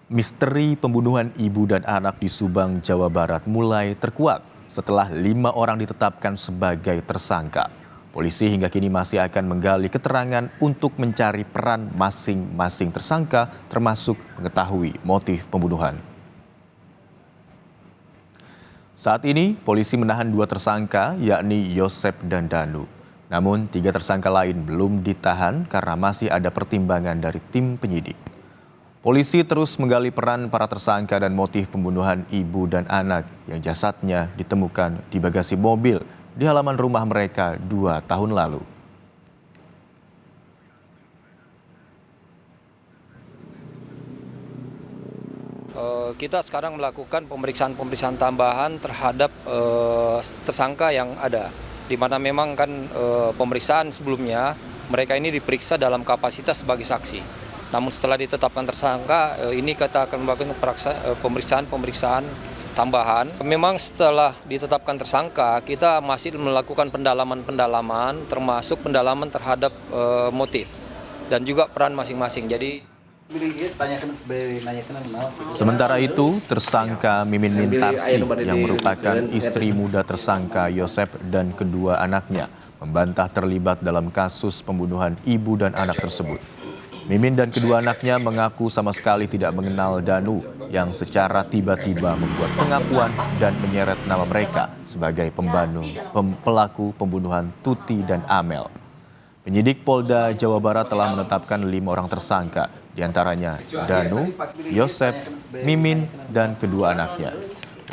Misteri pembunuhan ibu dan anak di Subang, Jawa Barat mulai terkuak setelah 5 orang ditetapkan sebagai tersangka. Polisi hingga kini masih akan menggali keterangan untuk mencari peran masing-masing tersangka, termasuk mengetahui motif pembunuhan. Saat ini, polisi menahan 2 tersangka, yakni Yosep dan Danu. Namun, 3 tersangka lain belum ditahan karena masih ada pertimbangan dari tim penyidik. Polisi terus menggali peran para tersangka dan motif pembunuhan ibu dan anak yang jasadnya ditemukan di bagasi mobil di halaman rumah mereka 2 tahun lalu. Kita sekarang melakukan pemeriksaan tambahan terhadap tersangka yang ada, di mana memang kan pemeriksaan sebelumnya mereka ini diperiksa dalam kapasitas sebagai saksi. Namun setelah ditetapkan tersangka, ini kita akan melakukan pemeriksaan tambahan. Memang setelah ditetapkan tersangka, kita masih melakukan pendalaman, termasuk pendalaman terhadap motif dan juga peran masing-masing. Sementara itu, tersangka Mimin Mintarsi yang merupakan istri muda tersangka Yosep dan kedua anaknya membantah terlibat dalam kasus pembunuhan ibu dan anak tersebut. Mimin dan kedua anaknya mengaku sama sekali tidak mengenal Danu yang secara tiba-tiba membuat pengakuan dan menyeret nama mereka sebagai pelaku pembunuhan Tuti dan Amel. Penyidik Polda Jawa Barat telah menetapkan 5 orang tersangka, diantaranya Danu, Yosep, Mimin, dan kedua anaknya.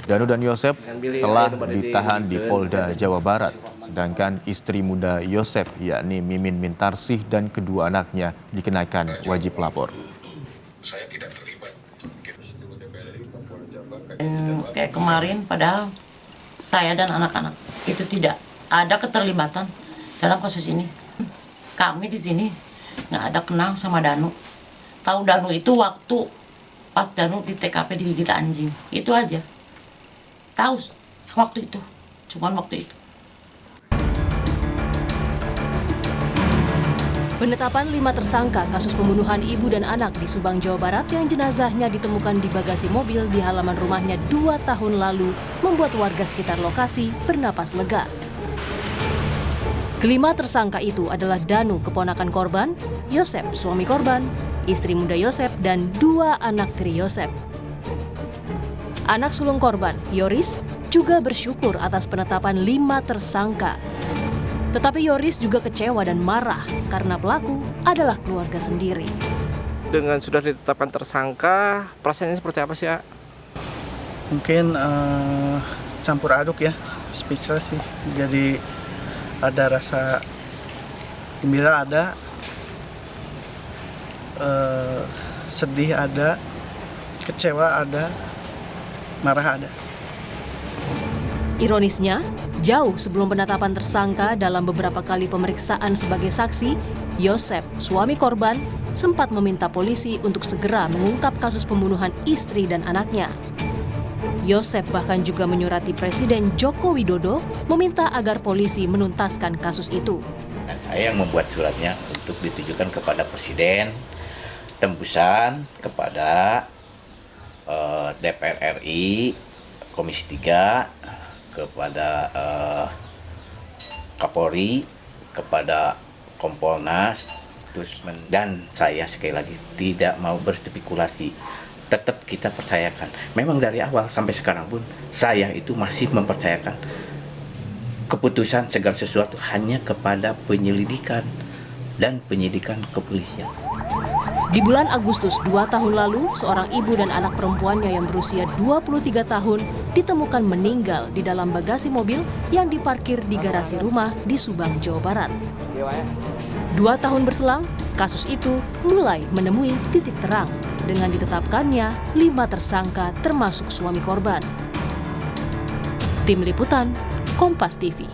Danu dan Yosep telah ditahan di Polda Jawa Barat, sedangkan istri muda Yosep, yakni Mimin Mintarsih dan kedua anaknya dikenakan wajib lapor. Kayak kemarin, padahal saya dan anak-anak itu tidak ada keterlibatan dalam kasus ini. Kami di sini nggak ada kenal sama Danu. Tahu Danu itu waktu pas Danu di TKP digigit anjing, itu aja. Tahu waktu itu, cuman waktu itu. Penetapan 5 tersangka kasus pembunuhan ibu dan anak di Subang, Jawa Barat yang jenazahnya ditemukan di bagasi mobil di halaman rumahnya 2 tahun lalu membuat warga sekitar lokasi bernapas lega. Kelima tersangka itu adalah Danu, keponakan korban, Yosep, suami korban, istri muda Yosep, dan 2 anak tiri Yosep. Anak sulung korban, Yoris, juga bersyukur atas penetapan 5 tersangka. Tetapi Yoris juga kecewa dan marah karena pelaku adalah keluarga sendiri. Dengan sudah ditetapkan tersangka, perasaannya seperti apa sih, A? Mungkin campur aduk ya, speechless sih. Jadi ada rasa gembira ada, sedih ada, kecewa ada, marah ada. Ironisnya, jauh sebelum penetapan tersangka dalam beberapa kali pemeriksaan sebagai saksi, Yosep, suami korban, sempat meminta polisi untuk segera mengungkap kasus pembunuhan istri dan anaknya. Yosep bahkan juga menyurati Presiden Joko Widodo meminta agar polisi menuntaskan kasus itu. Dan saya yang membuat suratnya untuk ditujukan kepada Presiden, tembusan kepada DPR RI, Komisi 3, kepada Kapolri, kepada Kompolnas, dan saya sekali lagi tidak mau berspekulasi. Tetap kita percayakan. Memang dari awal sampai sekarang pun saya itu masih mempercayakan keputusan segala sesuatu hanya kepada penyelidikan dan penyidikan kepolisian. Di bulan Agustus 2 tahun lalu, seorang ibu dan anak perempuannya yang berusia 23 tahun ditemukan meninggal di dalam bagasi mobil yang diparkir di garasi rumah di Subang, Jawa Barat. 2 tahun berselang, kasus itu mulai menemui titik terang dengan ditetapkannya 5 tersangka termasuk suami korban. Tim Liputan, Kompas TV.